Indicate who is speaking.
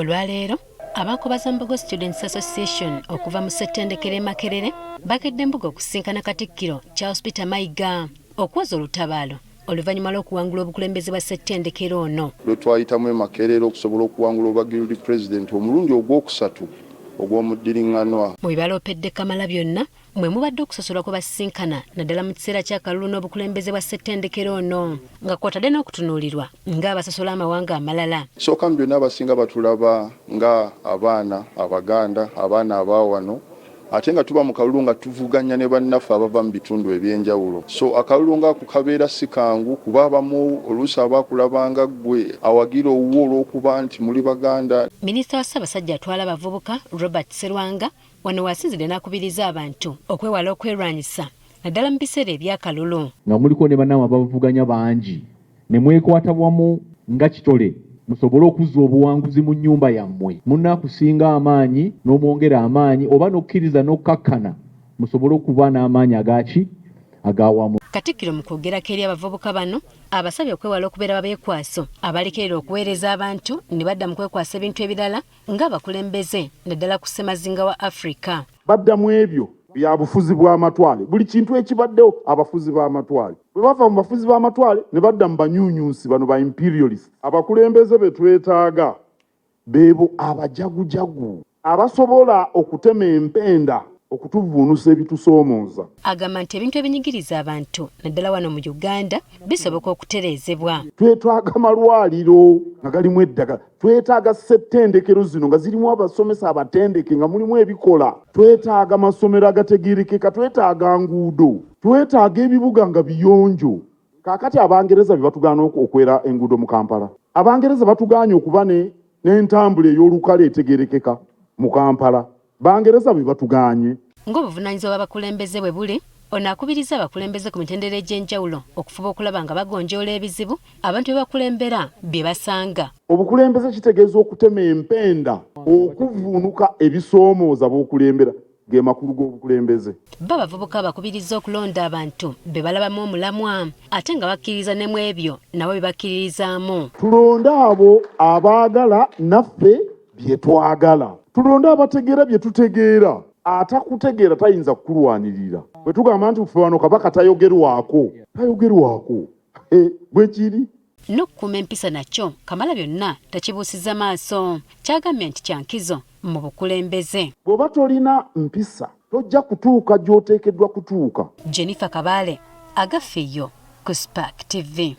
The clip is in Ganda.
Speaker 1: Olwaleero abakobaza Mbogo Students Association okuva mu ssettendekero Makerere bakedde Mbogo okusinkana Katikkiro Charles Peter Mayiga okwoza olutabaalo oluvannyuma lw'okuwangula obukulembeze bwa ssettendekero ono.
Speaker 2: Lwe twayitamu Makerere okusobola okuwangula obwagirudi pulezidenti omulundi ogwokusatu ogw'omuddiringanwa. Mu bibaloopedde Kamalabyonna mwe mubadde okusosolwa kwe basinkana naddala mu kiseera ky'akalulu n'obukulembeze bwa ssettendekero ono nga kwotadde n'okutunuulirwa ng'abasosola amawanga amalala. Sooka mu byonna abasinga batulaba nga abaana Abaganda, abaana abaawano, ate nga tuba mu kalulu nga tuvuganya ne bannaffe abava mu bitundu ebyenjawulo. So akalulu ng'ako kabeera si kangu kuba abamu oluusi abaakulabanga ggwe awagira owuwo olw'okuba nti muli Baganda. Minisita wa Ssaabasajja atwala abavubuka Robert Sserwanga wano wasinzidde n'akubiriza abantu okwewala okwerwanyisa naddala mu biseera ebyakalulu.
Speaker 3: Nga muliko ne bannammwe abavuganya bangi ne mwekwata wamu nga kitole musobole okuzza obuwanguzi mu nnyumba yammwe. Munaakusinga amaanyi n'omwongera amaanyi oba n'okkiriza n'okkakkana musobole okuba n'amaanyi agawamu.
Speaker 1: Katikkiro mu kwogerako eri abavubuka bano abasabye okwewala okubeera babeekwaso abalekerera okuweereza abantu ne badda mu kwekwasa ebintu ebirala ng'abakulembeze naddala ku ssemazinga wa Africa.
Speaker 4: Badda mu ebyo bya bufuzi bw'amatwale, buli kintu ekibaddewo abafuzi b'amatwale. Bwe bava mu bafuzi b'amatwale ne badda mu banyuunyuusi bano ba imperialist. Abakulembeze be twetaaga beebo abajagujagu abasobola okutema empenda okutuvuunusa ebitusoomooza.
Speaker 1: Agamba nti ebintu ebinyigiriza abantu naddala wano mu Uganda bisoboka okutereezebwa.
Speaker 4: Twetaaga malwaliro nga galimu eddagala. Twetaaga ssettendekero zino nga zirimu abasomesa abatendeke nga mulimu ebikola. Twetaaga masomero agategeerekeka. Twetaaga nguudo. Twetaaga ebibuga nga biyonjo. Kaakati Abangereza bye batugaana okwera enguudo mu Kampala. Abangereza batugaanye okuba n'entambula ey'olukale etegeerekeka mu Kampala. Bangereza bwe batugaanye.
Speaker 1: Ng'obuvunaanyizibwa bw'abakulembeze bwe buli, ono akubiriza abakulembeze ku mitendera egy'enjawulo okufuba okulaba nga bagonjoola ebizibu abantu bye bakulembera bye basanga.
Speaker 4: Obukulembeze kitegeeza okutema empenda, okuvuunuka ebisoomooza b'okulembera ge makulu g'obukulembeze.
Speaker 1: Bo abavubuka bakubiriza okulonda abantu be balabamu omulamwa ate nga bakkiriza ne mu ebyo nabo bye bakkiririzaamu.
Speaker 4: Tulonde abo abaagala naffe bye twagala. Tulonde abategeera bye tutegeera. Atakutegeera tayinza kukulwanirira. Bwe tugamba nti ffe wano kabaka tayogerwako. Bwe kiri.
Speaker 1: N'okukuuma empisa nakyo Kamalabyonna takibuusiza maaso. Kyagambye nti kya nkizo mu bukulembeze.
Speaker 4: Bw'oba tolina mpisa tojja kutuuka gy'oteekeddwa kutuuka.
Speaker 1: Jennifer Kabaale, Agafeeyo ku Spark TV.